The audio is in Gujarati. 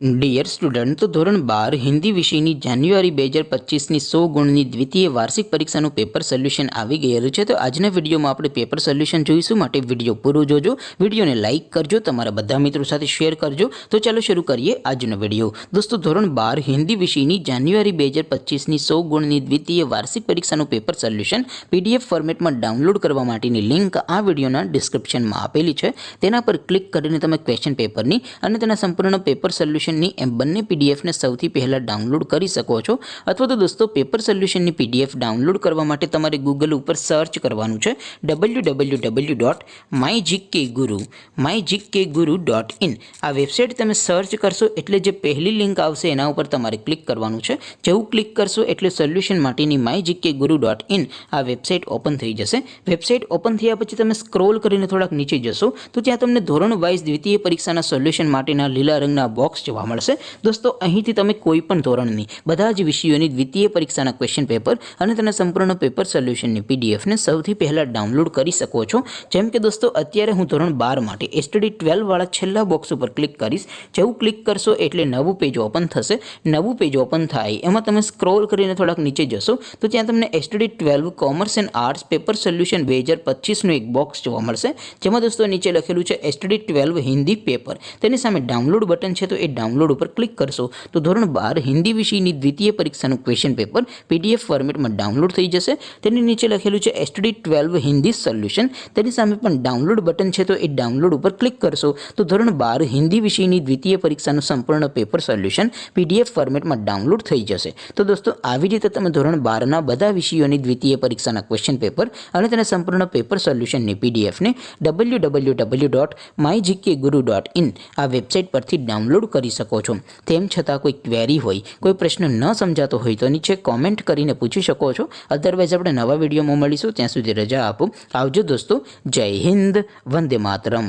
ડિયર સ્ટુડન્ટ, તો ધોરણ 12 હિન્દી વિષયની જાન્યુઆરી 2025ની 100 ગુણની દ્વિતીય વાર્ષિક પરીક્ષાનું પેપર સોલ્યુશન આવી ગયેલું છે. તો આજના વિડીયોમાં આપણે પેપર સોલ્યુશન જોઈશું. માટે વિડીયો પૂરો જોજો, વિડીયોને લાઇક કરજો, તમારા બધા મિત્રો સાથે શેર કરજો. તો ચાલો શરૂ કરીએ આજનો વિડીયો. દોસ્તો, ધોરણ 12 હિન્દી વિષયની જાન્યુઆરી 2025ની 100 ગુણની દ્વિતીય વાર્ષિક પરીક્ષાનું પેપર સોલ્યુશન PDF ફોર્મેટમાં ડાઉનલોડ કરવા માટેની લિંક આ વિડીયોના ડિસ્ક્રિપ્શનમાં આપેલી છે. તેના પર ક્લિક કરીને તમે ક્વેશ્ચન પેપરની અને તેના સંપૂર્ણ પેપર સોલ્યુશન બંને પીડીએફને સૌથી પહેલાં ડાઉનલોડ કરી શકો છો. અથવા તો દોસ્તો, પેપર સોલ્યુશનની PDF ડાઉનલોડ કરવા માટે તમારે ગૂગલ ઉપર સર્ચ કરવાનું છે www.mygkguru.in. આ વેબસાઇટ તમે સર્ચ કરશો એટલે જે પહેલી લિંક આવશે એના ઉપર તમારે ક્લિક કરવાનું છે. જેવું ક્લિક કરશો એટલે સોલ્યુશન માટેની mygkguru.in આ વેબસાઇટ ઓપન થઈ જશે. વેબસાઇટ ઓપન થયા પછી તમે સ્ક્રોલ કરીને થોડાક નીચે જશો તો ત્યાં તમને ધોરણ વાઇઝ દ્વિતીય પરીક્ષાના સોલ્યુશન માટેના લીલા રંગના બોક્સ જોવા મળશે. દોસ્તો, અહીંથી તમે કોઈ પણ ધોરણની બધા જ વિષયોની દ્વિતીય પરીક્ષાના ક્વેશ્ચન પેપર અને તેના સંપૂર્ણ પેપર સોલ્યુશનની PDFને સૌથી પહેલાં ડાઉનલોડ કરી શકો છો. જેમ કે દોસ્તો, અત્યારે હું ધોરણ 12 માટે STD 12 વાળા છેલ્લા બોક્સ ઉપર ક્લિક કરીશ. જેવું ક્લિક કરશો એટલે નવું પેજ ઓપન થશે. નવું પેજ ઓપન થાય એમાં તમે સ્ક્રોલ કરીને થોડાક નીચે જશો તો ત્યાં તમને STD 12 commerce and arts paper solution 2025નું એક બોક્સ જોવા મળશે. જેમાં દોસ્તો નીચે લખેલું છે STD 12 હિન્દી પેપર. તેની સામે ડાઉનલોડ બટન છે, તો એ ડાઉનલોડ ઉપર ક્લિક કરશો તો ધોરણ 12 હિન્દી વિષયની દ્વિતીય પરીક્ષાનું ક્વેશ્ચન પેપર PDF ફોર્મેટમાં ડાઉનલોડ થઈ જશે. તેની નીચે લખેલું છે STD 12 હિન્દી સોલ્યુશન. તેની સામે પણ ડાઉનલોડ બટન છે, તો એ ડાઉનલોડ ઉપર ક્લિક કરશો તો ધોરણ 12 હિન્દી વિષયની દ્વિતીય પરીક્ષાનું સંપૂર્ણ પેપર સોલ્યુશન PDF ફોર્મેટમાં ડાઉનલોડ થઈ જશે. તો દોસ્તો, આવી રીતે તમે ધોરણ 12ના બધા વિષયોની દ્વિતીય પરીક્ષાના ક્વેશ્ચન પેપર અને તેના સંપૂર્ણ પેપર સોલ્યુશનની PDFને www.mygkguru.in આ વેબસાઇટ પરથી ડાઉનલોડ કરી શકો છો. તેમ છતાં કોઈ ક્વેરી હોય, કોઈ પ્રશ્ન ન સમજાતો હોય તો નીચે કોમેન્ટ કરીને પૂછી શકો છો. અધરવાઇઝ આપણે નવા વિડીયોમાં મળીશું. ત્યાં સુધી રજા આપો. આવજો દોસ્તો. જય હિન્દ. વંદે માતરમ.